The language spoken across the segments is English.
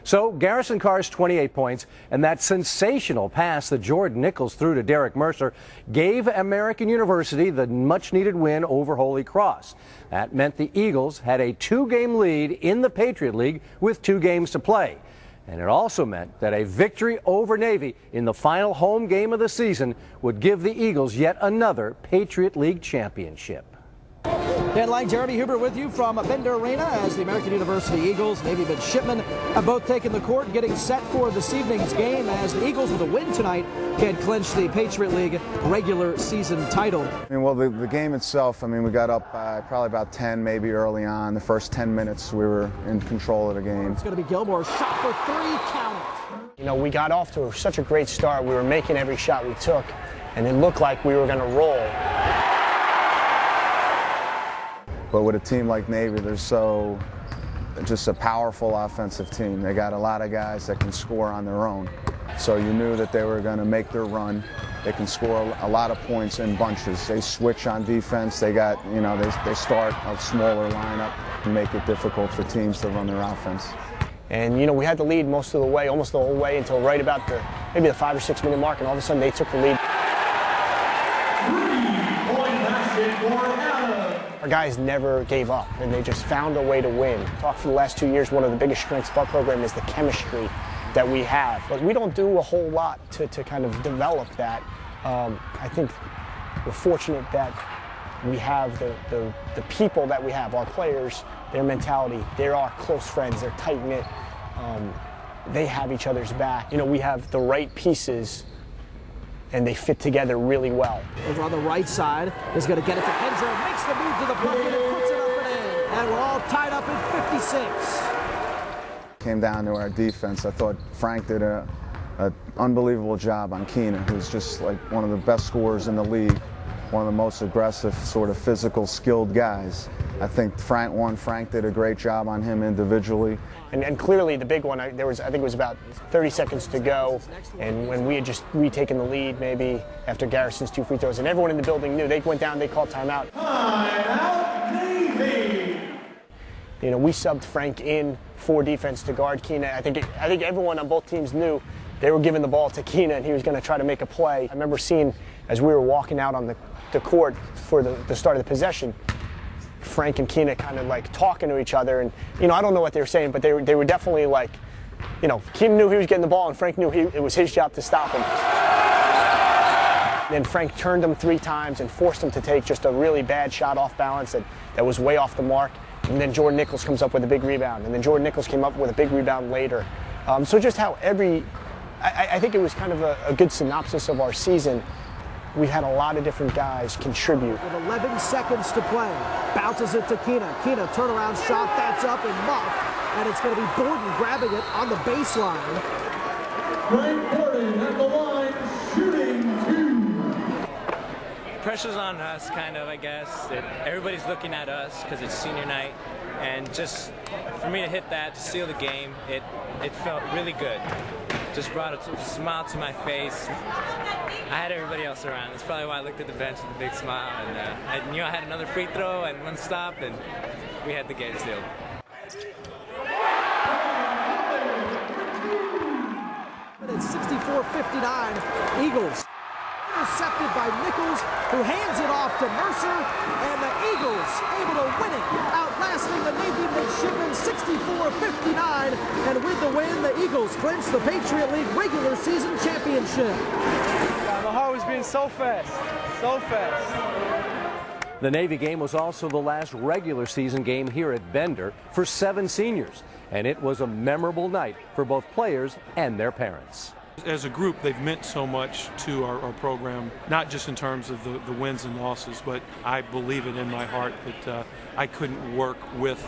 So Garrison Carr's 28 points and that sensational pass that Jordan Nichols threw to Derek Mercer gave American University the much-needed win over Holy Cross. That meant the Eagles had a 2-game lead in the Patriot League with 2 games to play. And it also meant that a victory over Navy in the final home game of the season would give the Eagles yet another Patriot League championship. Headline, Jeremy Huber with you from Bender Arena as the American University Eagles, Navy midshipmen have both taken the court, getting set for this evening's game as the Eagles with a win tonight can clinch the Patriot League regular season title. Well, the game itself, we got up probably about 10 maybe early on. The first 10 minutes we were in control of the game. It's going to be Gilmore, shot for 3, count it. We got off to such a great start. We were making every shot we took, and it looked like we were going to roll. But with a team like Navy, they're just a powerful offensive team. They got a lot of guys that can score on their own. So you knew that they were going to make their run. They can score a lot of points in bunches. They switch on defense. They got, they start a smaller lineup to make it difficult for teams to run their offense. And, we had the lead most of the way, almost the whole way until right about maybe the 5 or 6 minute mark, and all of a sudden they took the lead. Our guys never gave up, and they just found a way to win. Talked for the last 2 years, one of the biggest strengths of our program is the chemistry that we have. But we don't do a whole lot to kind of develop that. I think we're fortunate that we have the people that we have, our players, their mentality. They're our close friends, they're tight-knit. They have each other's back. We have the right pieces, and they fit together really well. Over on the right side is going to get it to Hendra, makes the move to the bucket and puts it up and in. And we're all tied up at 56. Came down to our defense. I thought Frank did an unbelievable job on Keena, who's just like one of the best scorers in the league, one of the most aggressive, sort of physical, skilled guys. I think Frank did a great job on him individually. And clearly the big one, I think it was about 30 seconds to go, and when we had just retaken the lead maybe after Garrison's 2 free throws, and everyone in the building knew, they went down, they called timeout. Timeout, Navy! We subbed Frank in for defense to guard Keena. I think everyone on both teams knew they were giving the ball to Keena and he was going to try to make a play. I remember seeing, as we were walking out on the court for the start of the possession, Frank and Keena kind of like talking to each other, and I don't know what they were saying, but they were definitely like, Keena knew he was getting the ball and Frank knew it was his job to stop him. Then Frank turned him 3 times and forced him to take just a really bad shot off balance that was way off the mark. And then Jordan Nichols comes up with a big rebound, and then Jordan Nichols came up with a big rebound later. So just how I think it was kind of a good synopsis of our season. We've had a lot of different guys contribute. With 11 seconds to play, bounces it to Keena. Keena, turnaround shot, that's up and muffed, and it's going to be Borden grabbing it on the baseline. Frank Borden at the line, shooting 2. Pressure's on us, kind of, I guess. Everybody's looking at us because it's senior night, and just for me to hit that, to seal the game, it felt really good. Just brought a smile to my face. I had everybody else around. That's probably why I looked at the bench with a big smile, and I knew I had another free throw and 1 stop, and we had the game sealed. It's 64-59, Eagles. Intercepted by Nichols, who hands it off to Mercer, and the Eagles able to win it, outlasting the Navy midshipmen 64-59, and with the win, the Eagles clinch the Patriot League regular season championship. My heart was beating so fast, so fast. The Navy game was also the last regular season game here at Bender for 7 seniors, and it was a memorable night for both players and their parents. As a group, they've meant so much to our program, not just in terms of the wins and losses, but I believe it in my heart that I couldn't work with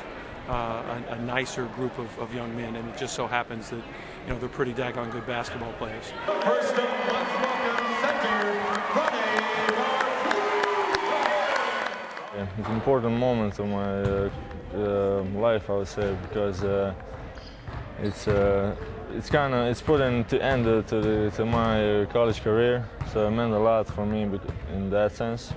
a nicer group of young men, and it just so happens that they're pretty daggone good basketball players. First up, let's welcome center, It's an important moment of my life, I would say, because it's putting to end to my college career, so it meant a lot for me in that sense.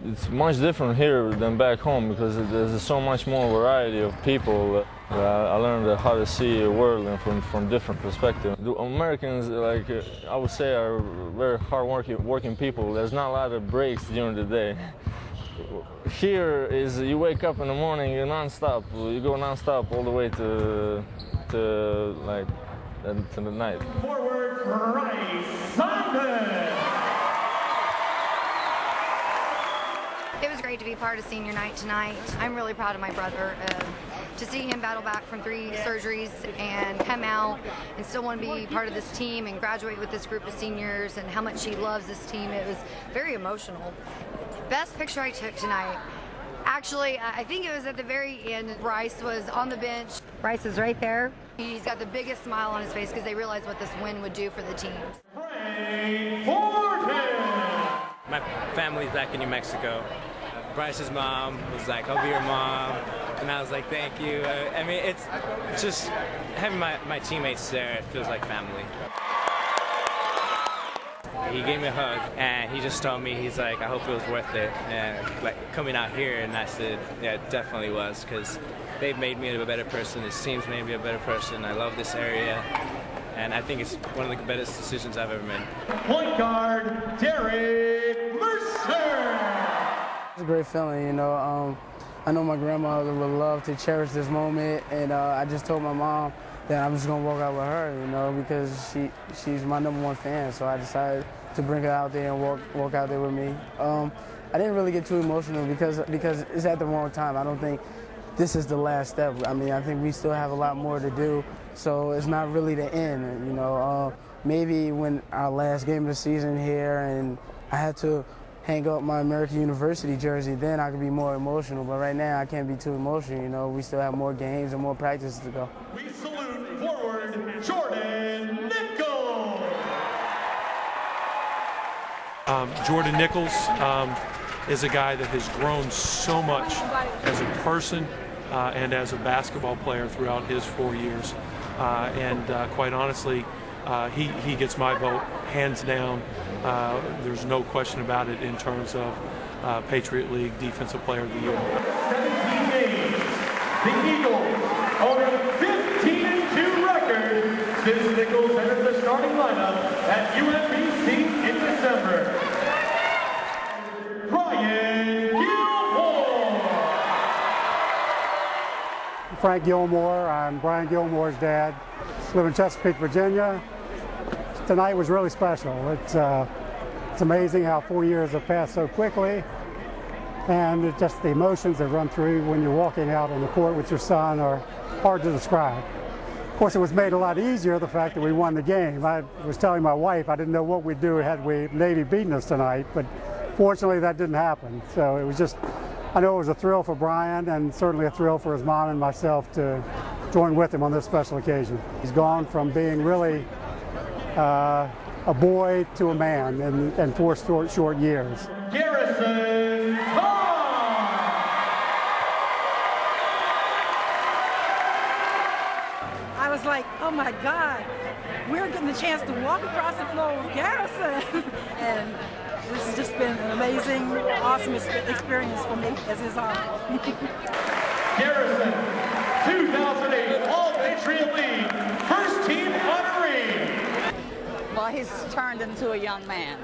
it's much different here than back home because there's so much more variety of people. I learned how to see a world from different perspectives. The Americans, like I would say, are very hard-working people. There's not a lot of breaks during the day. Here is you wake up in the morning, you're non-stop. You go non-stop all the way to the night. Forward, Bryce Simon. It was great to be part of senior night tonight. I'm really proud of my brother. To see him battle back from 3 surgeries and come out and still want to be part of this team and graduate with this group of seniors and how much he loves this team, it was very emotional. Best picture I took tonight, actually, I think it was at the very end. Bryce was on the bench. Bryce is right there. He's got the biggest smile on his face because they realized what this win would do for the team. My family's back in New Mexico. Bryce's mom was like, "I'll be your mom," and I was like, "Thank you." I mean, it's just having my teammates there. It feels like family. He gave me a hug, and he just told me, he's like, "I hope it was worth it." And like coming out here, and I said, "Yeah, it definitely was," because they've made me a better person. This team's made me a better person. I love this area, and I think it's one of the best decisions I've ever made. Point guard, Derek Mercer. It's a great feeling, you know. I know my grandmother would love to cherish this moment, and I just told my mom that I'm just gonna walk out with her, you know, because she's my #1 fan. So I decided to bring her out there and walk out there with me. I didn't really get too emotional because it's at the wrong time. I don't think this is the last step. I mean, I think we still have a lot more to do, so it's not really the end, you know. Maybe when our last game of the season here and I had to hang up my American University jersey, then I could be more emotional. But right now, I can't be too emotional, you know. We still have more games and more practices to go. We salute forward Jordan Nichols. Jordan Nichols is a guy that has grown so much as a person and as a basketball player throughout his 4 years. Quite honestly, he gets my vote hands down. There's no question about it in terms of Patriot League Defensive Player of the Year. 17 games. The Eagles own a 15-2 record since Nichols entered the starting lineup at UMBC in December. Brian Gilmore. Frank Gilmore. I'm Brian Gilmore's dad. Live in Chesapeake, Virginia. Tonight was really special. It's amazing how 4 years have passed so quickly, and it's just the emotions that run through when you're walking out on the court with your son are hard to describe. Of course, it was made a lot easier the fact that we won the game. I was telling my wife I didn't know what we'd do had Navy beaten us tonight, but fortunately that didn't happen. So it was just, I know it was a thrill for Brian and certainly a thrill for his mom and myself to join with him on this special occasion. He's gone from being really a boy to a man in 4 short years. Garrison I was like, oh my God, we're getting the chance to walk across the floor with Garrison. And this has just been an amazing, awesome experience for me as his honor. Garrison, 2008 All-Patriot League, first team honoree. Well, he's turned into a young man.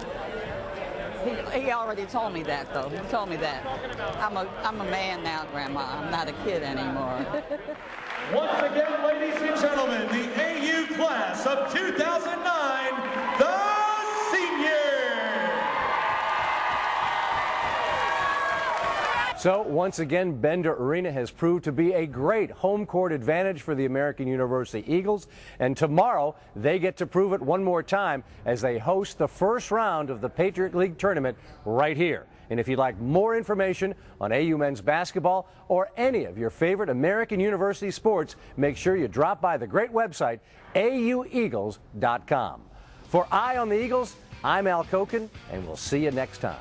He already told me that, though. He told me that. I'm a man now, Grandma. I'm not a kid anymore. Once again, ladies and gentlemen, the AU class of 2009, the So once again, Bender Arena has proved to be a great home court advantage for the American University Eagles. And tomorrow, they get to prove it one more time as they host the first round of the Patriot League tournament right here. And if you'd like more information on AU men's basketball or any of your favorite American University sports, make sure you drop by the great website, aueagles.com. For Eye on the Eagles, I'm Al Koken, and we'll see you next time.